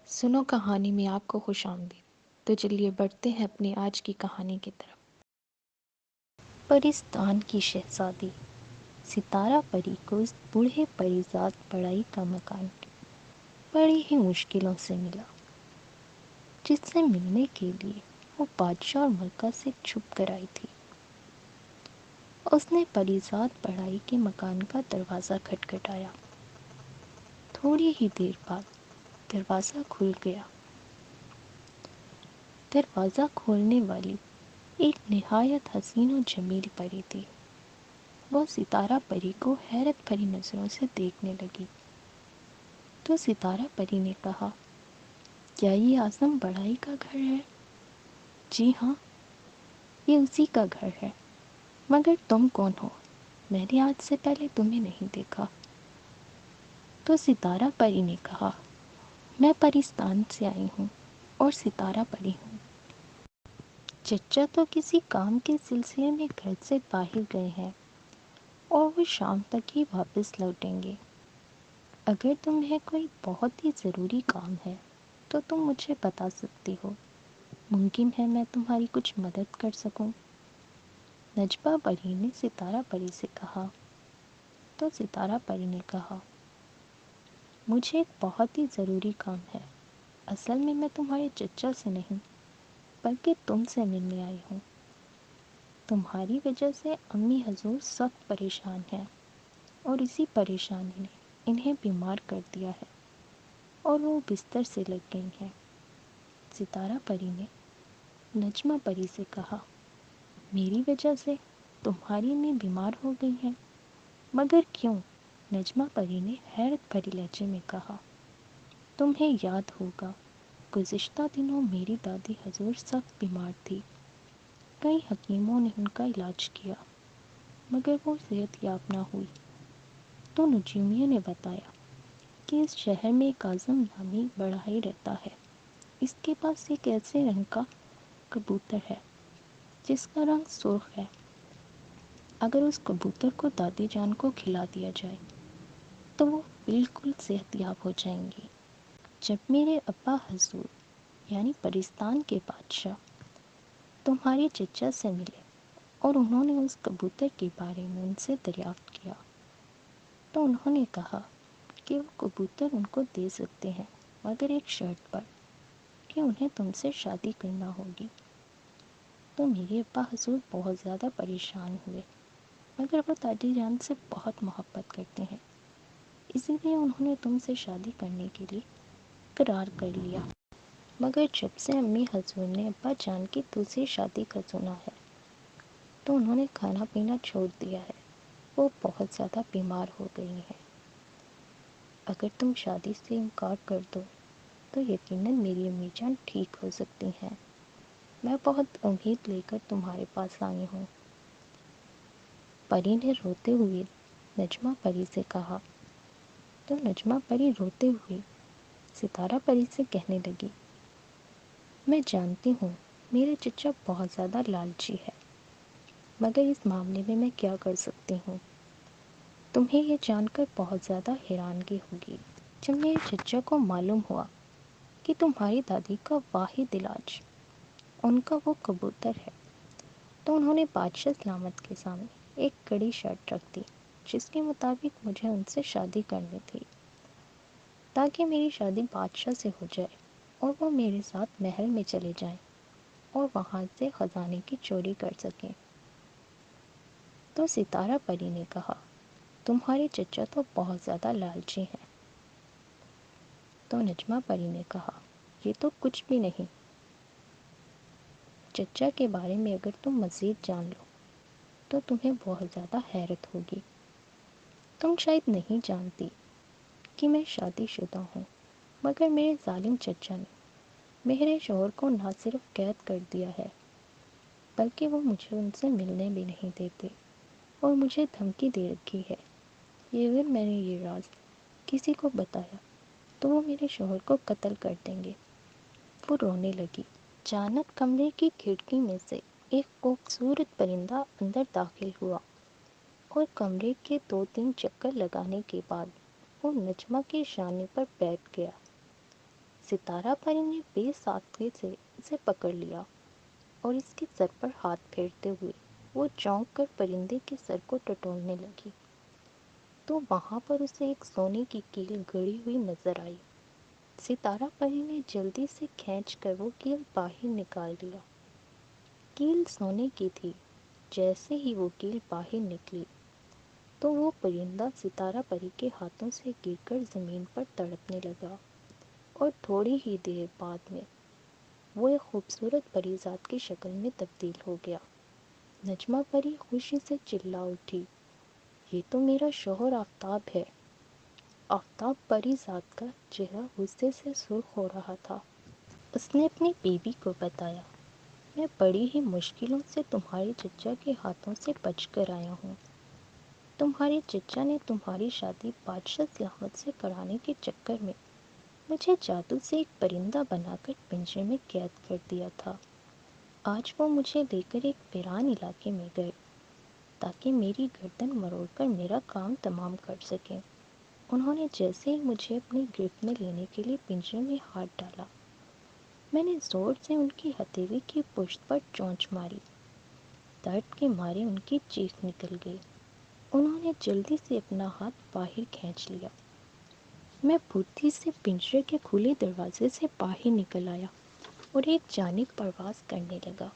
سنو کہانی میں آپ کو خوش آمدید۔ تو چلیے بڑھتے ہیں اپنی آج کی کہانی کی طرف۔ پرستان کی شہزادی۔ ستارہ پری کو اس بوڑھے پریزاد پڑائی کا مکان بڑی ہی مشکلوں سے ملا، جس سے ملنے کے لیے وہ بادشاہ اور ملکہ سے چھپ کر آئی تھی۔ اس نے پریزاد پڑائی کے مکان کا دروازہ کھٹکھٹایا۔ تھوڑی ہی دیر بعد دروازہ کھل گیا۔ دروازہ کھولنے والی ایک نہایت حسین و جمیل پری تھی۔ وہ ستارہ پری کو حیرت بھری نظروں سے دیکھنے لگی۔ تو ستارہ پری نے کہا، کیا یہ اعظم بڑائی کا گھر ہے؟ جی ہاں، یہ اسی کا گھر ہے، مگر تم کون ہو؟ میں نے آج سے پہلے تمہیں نہیں دیکھا۔ تو ستارہ پری نے کہا، میں پرستان سے آئی ہوں اور ستارہ پری ہوں۔ چچا تو کسی کام کے سلسلے میں گھر سے باہر گئے ہیں اور وہ شام تک ہی واپس لوٹیں گے۔ اگر تمہیں کوئی بہت ہی ضروری کام ہے تو تم مجھے بتا سکتی ہو، ممکن ہے میں تمہاری کچھ مدد کر سکوں۔ نجمہ پری نے ستارہ پری سے کہا۔ تو ستارہ پری نے کہا، مجھے ایک بہت ہی ضروری کام ہے۔ اصل میں تمہارے چچا سے نہیں بلکہ تم سے ملنے آئی ہوں۔ تمہاری وجہ سے امی حضور سخت پریشان ہیں اور اسی پریشانی نے انہیں بیمار کر دیا ہے اور وہ بستر سے لگ گئی ہیں۔ ستارہ پری نے نجمہ پری سے کہا، میری وجہ سے تمہاری امی بیمار ہو گئی ہیں؟ مگر کیوں؟ نجمہ پری نے حیرت بھری لہجے میں کہا، تمہیں یاد ہوگا گزشتہ دنوں میری دادی حضور سخت بیمار تھی۔ کئی حکیموں نے ان کا علاج کیا مگر وہ صحت یاب نہ ہوئی۔ تو نجومیوں نے بتایا کہ اس شہر میں ایک اعظم نامی بڑھائی رہتا ہے۔ اس کے پاس ایک ایسے رنگ کا کبوتر ہے جس کا رنگ سرخ ہے۔ اگر اس کبوتر کو دادی جان کو کھلا دیا جائے تو وہ بالکل صحت یاب ہو جائیں گی۔ جب میرے ابا حضور یعنی پرستان کے بادشاہ تمہارے چچا سے ملے اور انہوں نے اس کبوتر کے بارے میں ان سے دریافت کیا تو انہوں نے کہا کہ وہ کبوتر ان کو دے سکتے ہیں، مگر ایک شرط پر کہ انہیں تم سے شادی کرنا ہوگی۔ تو میرے ابا حضور بہت زیادہ پریشان ہوئے، مگر وہ دادی جان سے بہت محبت کرتے ہیں، اسی لیے انہوں نے تم سے شادی کرنے کے لیے قرار کر لیا۔ مگر جب سے امی حضور نے ابا جان کی دوسری شادی کا سنا ہے تو انہوں نے کھانا پینا چھوڑ دیا ہے۔ وہ بہت زیادہ بیمار ہو گئی ہیں۔ اگر تم شادی سے انکار کر دو تو یقیناً میری امی جان ٹھیک ہو سکتی ہیں۔ میں بہت امید لے کر تمہارے پاس آئی ہوں۔ پری نے روتے ہوئے نجمہ پری سے کہا۔ تو نجمہ پری روتے ہوئے ستارہ پری سے کہنے لگی، میں جانتی ہوں میرے چچا بہت زیادہ لالچی ہے، مگر اس معاملے میں کیا کر سکتی ہوں؟ تمہیں یہ جان کر بہت زیادہ حیرانگی ہوگی جب میرے چچا کو معلوم ہوا کہ تمہاری دادی کا واحد علاج ان کا وہ کبوتر ہے، تو انہوں نے بادشاہ سلامت کے سامنے ایک کڑی شرط رکھ دی، جس کے مطابق مجھے ان سے شادی کرنی تھی تاکہ میری شادی بادشاہ سے ہو جائے اور وہ میرے ساتھ محل میں چلے جائیں اور وہاں سے خزانے کی چوری کر سکیں۔ تو ستارہ پری نے کہا، تمہارے چچا تو بہت زیادہ لالچی ہیں۔ تو نجمہ پری نے کہا، یہ تو کچھ بھی نہیں۔ چچا کے بارے میں اگر تم مزید جان لو تو تمہیں بہت زیادہ حیرت ہوگی۔ تم شاید نہیں جانتی کہ میں شادی شدہ ہوں، مگر میرے ظالم چچا نے میرے شوہر کو نہ صرف قید کر دیا ہے بلکہ وہ مجھے ان سے ملنے بھی نہیں دیتے اور مجھے دھمکی دے رکھی ہے کہ اگر میں نے یہ راز کسی کو بتایا تو وہ میرے شوہر کو قتل کر دیں گے۔ وہ رونے لگی۔ اچانک کمرے کی کھڑکی میں سے ایک خوبصورت پرندہ اندر داخل ہوا اور کمرے کے 2-3 چکر لگانے کے بعد وہ نجمہ کے شانے پر بیٹھ گیا۔ ستارہ پری نے بے ساختگی سے اسے پکڑ لیا اور اس کے سر پر ہاتھ پھیرتے ہوئے وہ چونک کر پرندے کے سر کو ٹٹولنے لگی تو وہاں پر اسے ایک سونے کی کیل گڑی ہوئی نظر آئی۔ ستارہ پری نے جلدی سے کھینچ کر وہ کیل باہر نکال لیا۔ کیل سونے کی تھی۔ جیسے ہی وہ کیل باہر نکلی تو وہ پرندہ ستارہ پری کے ہاتھوں سے گر کر زمین پر تڑپنے لگا اور تھوڑی ہی دیر بعد میں وہ ایک خوبصورت پری ذات کی شکل میں تبدیل ہو گیا۔ نجمہ پری خوشی سے چلا اٹھی، یہ تو میرا شوہر آفتاب ہے۔ آفتاب پری ذات کا چہرہ غصے سے سرخ ہو رہا تھا۔ اس نے اپنی بیوی کو بتایا، میں بڑی ہی مشکلوں سے تمہارے چچا کے ہاتھوں سے بچ کر آیا ہوں۔ تمہارے چچا نے تمہاری شادی بادشاہ سلامت سے کرانے کے چکر میں مجھے جادو سے ایک پرندہ بنا کر پنجرے میں قید کر دیا تھا۔ آج وہ مجھے لے کر ایک ویران علاقے میں گئے تاکہ میری گردن مروڑ کر میرا کام تمام کر سکیں۔ انہوں نے جیسے ہی مجھے اپنی گرفت میں لینے کے لیے پنجرے میں ہاتھ ڈالا، میں نے زور سے ان کی ہتھیلی کی پشت پر چونچ ماری۔ درد کے مارے ان کی چیخ نکل گئی۔ انہوں نے جلدی سے اپنا ہاتھ باہر کھینچ لیا۔ میں پھرتی سے پنجرے کے کھلے دروازے سے باہر نکل آیا اور ایک جانب پرواز کرنے لگا۔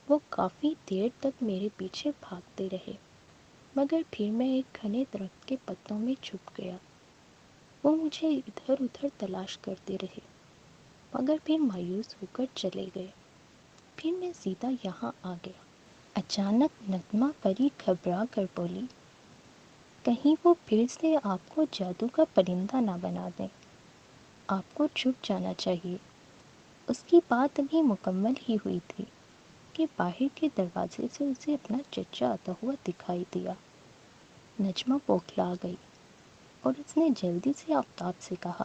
وہ کافی دیر تک میرے پیچھے بھاگتے رہے، مگر پھر میں ایک گھنے درخت کے پتوں میں چھپ گیا۔ وہ مجھے ادھر ادھر تلاش کرتے رہے، مگر پھر مایوس ہو کر چلے گئے۔ پھر میں سیدھا یہاں آ گیا۔ اچانک نغمہ پری گھبرا کر بولی، کہیں وہ پھر سے آپ کو جادو کا پرندہ نہ بنا دیں۔ آپ کو چھپ جانا چاہیے۔ اس کی بات ابھی مکمل ہی ہوئی تھی کہ باہر کے دروازے سے اسے اپنا چچا آتا ہوا دکھائی دیا۔ نجمہ بوکھلا گئی اور اس نے جلدی سے آفتاب سے کہا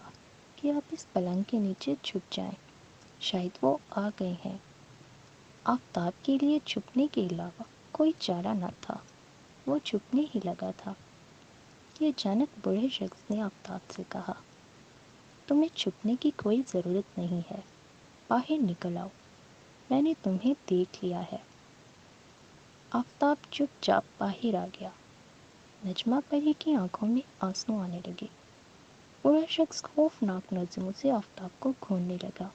کہ آپ اس پلنگ کے نیچے چھپ جائیں، شاید وہ آ گئے ہیں۔ آفتاب کے لیے چھپنے کے علاوہ کوئی چارہ نہ تھا، وہ چھپنے ہی لگا تھا کہ اچانک بوڑھے شخص نے آفتاب سے کہا، تمہیں چھپنے کی کوئی ضرورت نہیں ہے، باہر نکل آؤ، میں نے تمہیں دیکھ لیا ہے۔ آفتاب چپ چاپ باہر آ گیا۔ نجمہ پری کی آنکھوں میں آنسو آنے لگے۔ بوڑھا شخص خوفناک نظروں سے آفتاب کو گھورنے لگا۔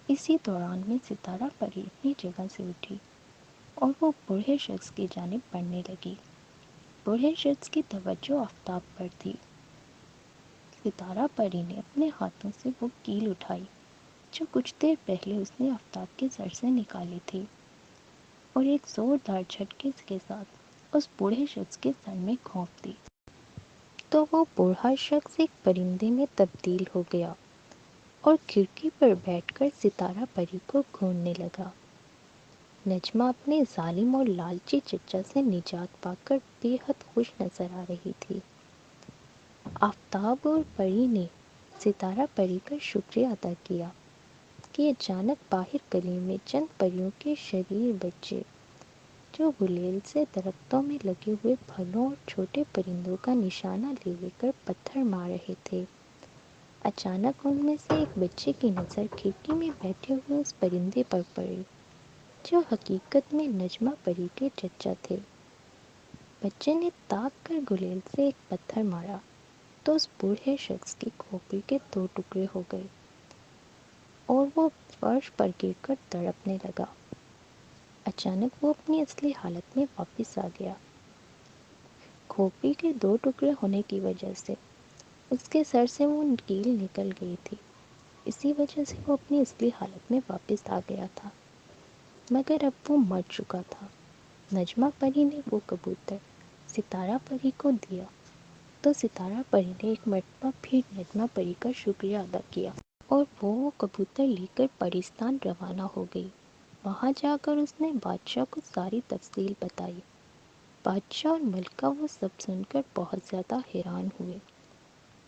اسی دوران میں ستارہ پری اپنی جگہ سے اٹھی اور وہ بوڑھے شخص کی جانب بڑھنے لگی۔ بوڑھے شخص کی توجہ آفتاب پر تھی۔ ستارہ پری نے اپنے ہاتھوں سے وہ کیل اٹھائی جو کچھ دیر پہلے اس نے آفتاب کے سر سے نکالی تھی، اور ایک زوردار جھٹکے کے ساتھ اس بوڑھے شخص کے سر میں گھونپ دی۔ تو وہ بوڑھا شخص ایک پرندے میں تبدیل ہو گیا اور کھڑکی پر بیٹھ کر ستارہ پری کو گھورنے لگا۔ نجمہ اپنے ظالم اور لالچی چچا سے نجات پا کر بے حد خوش نظر آ رہی تھی۔ آفتاب اور پری نے ستارہ پری کا شکریہ ادا کیا کہ اچانک باہر گلی میں چند پریوں کے شریر بچے جو غلیل سے درختوں میں لگے ہوئے پھلوں اور چھوٹے پرندوں کا نشانہ لے لے کر پتھر مار رہے تھے۔ اچانک ان میں سے ایک بچے کی نظر کھڑکی میں بیٹھے ہوئے اس پرندے پر پڑی جو حقیقت میں نجمہ پری کے چچا تھے۔ بچے نے تاک کر غلیل سے ایک پتھر مارا تو اس بوڑھے شخص کی کھوپڑی کے 2 ٹکڑے ہو گئے اور وہ فرش پر گر کر تڑپنے لگا۔ اچانک وہ اپنی اصلی حالت میں واپس آ گیا۔ کھوپڑی کے 2 ٹکڑے ہونے کی وجہ سے اس کے سر سے وہ کیل نکل گئی تھی، اسی وجہ سے وہ اپنی اصلی حالت میں واپس آ گیا تھا، مگر اب وہ مر چکا تھا۔ نجمہ پری نے وہ کبوتر ستارہ پری کو دیا تو ستارہ پری نے ایک مرتبہ پھر نجمہ پری کا شکریہ ادا کیا اور وہ کبوتر لے کر پرستان روانہ ہو گئی۔ وہاں جا کر اس نے بادشاہ کو ساری تفصیل بتائی۔ بادشاہ اور ملکہ وہ سب سن کر بہت زیادہ حیران ہوئے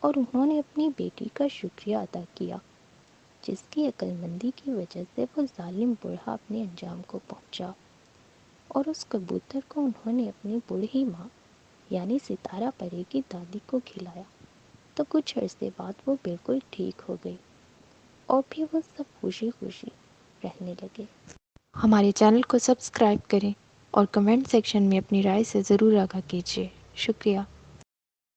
اور انہوں نے اپنی بیٹی کا شکریہ ادا کیا جس کی عقل مندی کی وجہ سے وہ ظالم بوڑھا اپنے انجام کو پہنچا، اور اس کبوتر کو انہوں نے اپنی بوڑھی ماں یعنی ستارہ پری کی دادی کو کھلایا تو کچھ عرصے بعد وہ بالکل ٹھیک ہو گئی۔ اور پھر وہ سب خوشی خوشی رہنے لگے۔ ہمارے چینل کو سبسکرائب کریں اور کمنٹ سیکشن میں اپنی رائے سے ضرور آگاہ کیجیے۔ شکریہ۔